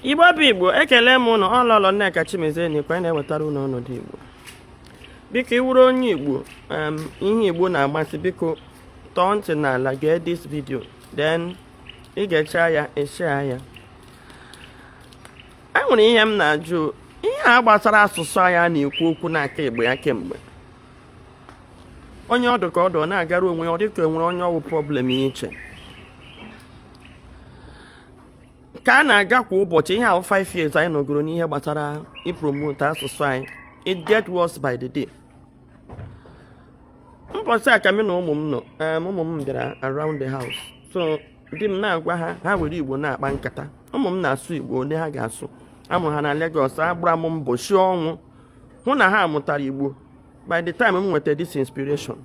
Igbo bụ Igbo, ekele m ụnụ ọlọlọ Nneka Chimezeni kwa na-ewetara ụnụ ọnọdụ Igbo. Biko iwuru onye Igbo, ihe Igbo na-amasị, biko tọọ ntị n'ala gee this video, then ị ga-echa ya eshare ya. E nwere ihe m na-ajụ, ihe a gbasara asụsụ anyị na-ekwu okwu n'aka Igbo ya kemgbe. Onye ọdụ ka ọdụ na-agara onwe ọ dịka enwere onye ọwụ problem iche. Ka a na-aga kwa ụbọchị ihe ahụ 5 years anyị nọgoro n'ihe gbasara ipromote asụsụ anyị, it get worse by the day. Mbọsị a ka mụ na ụmụ m nọ, ụmụ m bịara around the house, so di m na-agwa ha were Igbo na-akpa nkata. Ụmụ m na-asụ Igbo ole ha ga-asụ. Amụrụ ha na Lagos, agbara m mbọ shi ọnwụ hụ na ha mụtara Igbo. By the time m nweta this inspiration,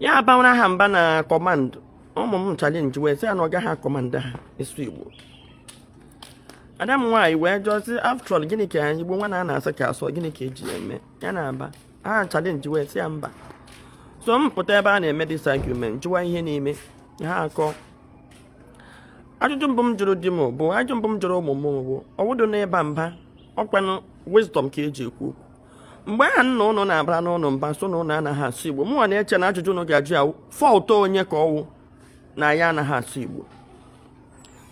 ya bawara ha mba na command. Ụmụ m challenge wee sị na ọ gaghị akọmanda ha ịsụ Igbo. Adam nwaanyị wee jụọ after all, gịnị ka Igbo nwa na-asị ka asụ, gịnị ka eji eme ya na aba ha challenge wee sị ya mba. So m pụta ebe a na-eme this argument, jụwa ihe n'ime ha akọ. Ajụjụ mbụ m jụrụ di m bụ ajụjụ mbụ m jụrụ ụmụ m bụ ọwụdụ n'ịba mba ọkwanụ wisdom ka eji ekwu. Mgbe ha nna ụnụ na-abara n'ụlọ mba so na ụnụ anaghị asụ Igbo, mụnwa na-eche na ajụjụ ụnụ ga-ajụ ya fọltụ onye ka ọwụ na ya anaghị asụ Igbo.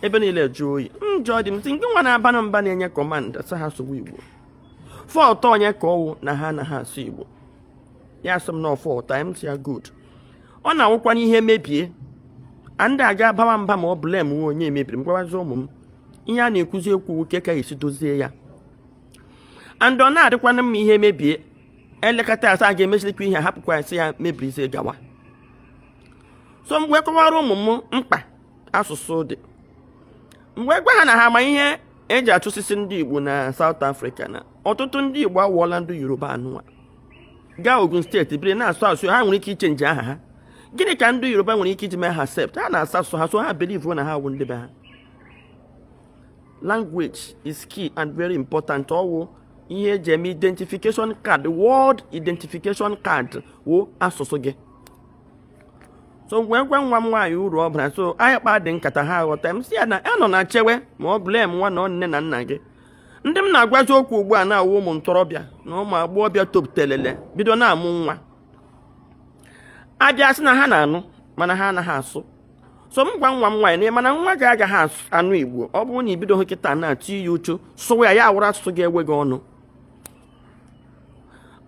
Ebe niile jụọ oyi njọ dị m sị nke nwa na-aba mba na-enye kọmanda sị ha sụwa Igbo. Fọltụ onye ka ọwụ na ha anaghị asụ Igbo. Ya sị m na fọltụ m sị ya good. Ọ na-awụkwa n'ihe mebie ndị aga abawa mba ma ọ blame nwe onye mebiri m gwawazi ụmụ m ihe a na-ekwuzi ekwu nwoke ka esi dozie ya. And ọ na-adịkwana mma ihe mebie elekọta asa ga-emechirikwa ihe hapụkwa esi ya mebirizie gawa. So mgbe kọwara ụmụ m mkpa asụsụ dị, mgbe gwa ha na ha ma ihe eji achụsisi ndị Igbo na South Africa, na ọtụtụ ndị Igbo awụọla ndị Yoruba anụwa gaa Ogun steeti biri na-asụ asụ, ha nwere ike ichenji aha ha. Gịnị ka ndị Yoruba nwere ike iji mee ha accept? Ha na-asa asụ ha, so ha believe na ha wụ ndị be ha. Language is key and very important. Ọwụ ihe eji eme identification card, word identification card wụ asụsụ gị. So mgbe gwa nwa m nwaanyị uru ọ bara, so anyị kpa dị nkata ha aghọta m si ya na ya nọ na chewe ma ọ blame nwa na nne na nna gị. Ndị m na-agwazi okwu ugbu a na-awụ ụmụ ntorobịa na ụmụ agbọghọbịa topụtelele bido na-amụ nwa. Abịa sị na ha na-anụ mana ha anaghị asụ. So m gwa nwa m nwaanyị na mana nwa gị agaghị anụ Igbo ọ bụrụ na ibido hụ kịta na-atụ ya uchu sụwa ya awụrụ asụsụ ga-ewe gị ọnụ.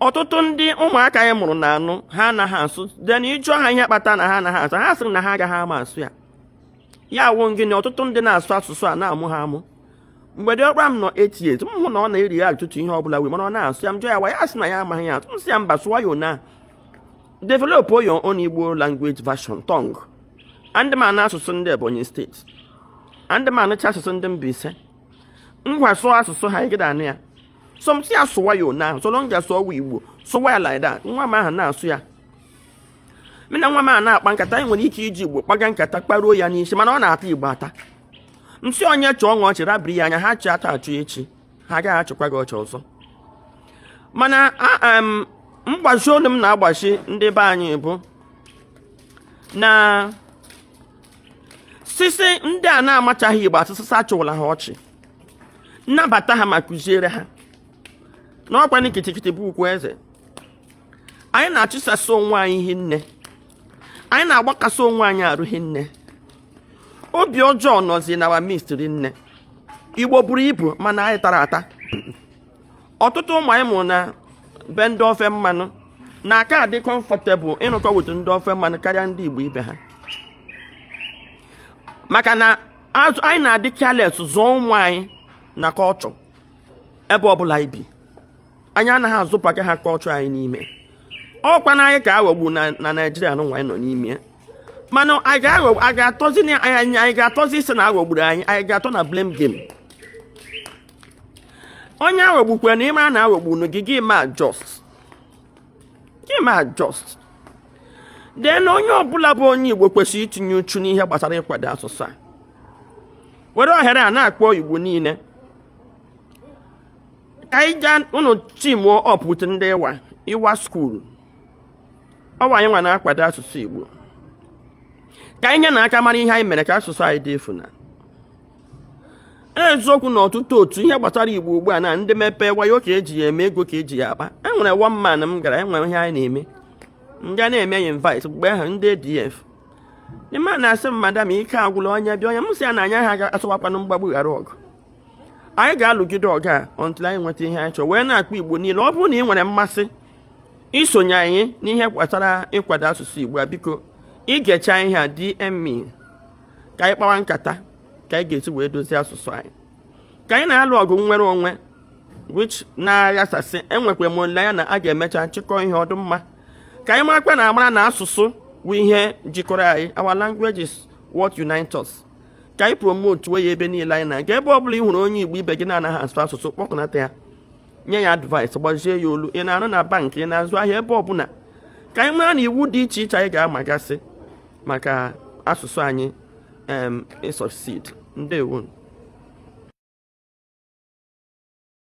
Ọtụtụ ndị ụmụaka anyị mụrụ na-anụ ha anaghị asụ, then ịjụọ ha ihe kpata na ha anaghị asụ, ha sịrị na ha agaghị ama asụ ya. Ya wụ gịnị ọtụtụ ndị na-asụ asụsụ a na-amụ ha amụ. Mgbe dị ọkpara m nọ 8 years, m hụ na ọ na-eri ya ọtụtụ ihe ọbụla wee mana ọ na-asụ ya, m jụọ ya wa ya sị na ya amaghị ya atụ, m sị ya mba sụwa ya na develop your own Igbo language version tongue. Ndị ma na-asụsụ ndị Ebonyi steeti, ndị ma na-acha asụsụ ndị Mbaise, ngwa sụọ asụsụ ha ị ga-anụ ya. So m sị ya sụwa ya na so long as ọwụ Igbo sụwa ya like that, nwa m ahụ na-asụ ya. Mị na nwa m ahụ na-akpa nkata, anyị nwere ike iji Igbo kpaga nkata kparuo ya n'isi mana ọ na-ata Igbo ata. M sị onye chọọ ọṅụ ọchị rabiri ya anya, ha chị ata achụ echi ha agaghị achịkwa gị ọchị ọzọ. Mana mgbachi olu m na-agbachi ndị be anyị bụ na sisi ndị a na-amachaghị Igbo asụsụ achụwala ha ọchị, nnabata ha ma kụziere ha n'ọkwa n'ikitikiti bụ ukwu eze. Anyị na-achụsasị onwe anyị hinne, anyị na-agbakasị onwe anyị arụ hinne. Obi ọjọọ nọzi na wa mistri nne. Igbo buru ibu mana anyị tara ata. Ọtụtụ ụmụ anyị mụrụ na be ndị ofe mmanụ na aka adị comfortable ịnụkọ wetu ndị ofe mmanụ karịa ndị Igbo ibe ha, maka na anyị na-adị careless zụọ ụmụ anyị na culture ebe ọbụla ibi. Anyị anaghị azụpụta ha culture anyị n'ime. Ọkwa na anyị ka aghọgbu na Naịjirịa n'ụwa anyị nọ n'ime. Mana anyị ga-atọzi isi na aghọgburu anyị, anyị ga-atọ na blame game. Onye aghọgbukwe na ịma na aghọgbu gị gị ma just. Then onye ọbụla bụ onye Igbo kwesịrị itinye uchu n'ihe gbasara ịkwado asụsụ a. Were ohere a na-akpọ Igbo niile ka anyị gaa ụnụ chimuo up ndị ịwa skuul. Ọwa anyị nwa na-akwado asụsụ Igbo. Ka anyị nye na aka mara ihe anyị mere ka asụsụ anyị dị efu na. eziokwu na ọtụtụ otu ihe gbasara Igbo ugbu a na ndị mepee wayo ka eji ya eme ego ka eji ya akpa. Enwere one man m gara enwere ihe anyị na-eme nga na-eme ya invite mgbe ahụ ndị ADF ndị mmadụ na-asị m madam ike agwụla onye bịa onye m sị ya na anya ha ga-asụwakwanụ mgbagbu ghara ọgụ. Anyị ga-alụgide ọgụ a until anyị nweta ihe anyị chọrọ wee na-akpọ Igbo niile. Ọ bụrụ na ị nwere mmasị isonye anyị n'ihe gbasara ịkwado asụsụ Igbo a, biko igecha ihe a DM ka anyị kpawa nkata ka anyị ga-esi wee dozie asụsụ anyị. Ka anyị na-alụ ọgụ nnwere onwe which na-aghasasị enwekwa m olileanya na a ga-emecha chịkọ ihe ọdụ mma ka anyị marakwa na amara na asụsụ bụ ihe jikọrọ anyị. Our language is what unites us. Ka anyị promote wee ya ebe niile anyị na-aga. Ebe ọ bụla ị hụrụ onye Igbo ibe gị na-anaghị asụ asụsụ, kpọkọnata ya, nye ya advice, gbazie ya olu. Ị na-arụ na bank, ị na-azụ ahịa, ebe ọbụla ka anyị mara na iwu dị iche iche anyị ga-amagasị maka asụsụ anyị succeed. Ndewo.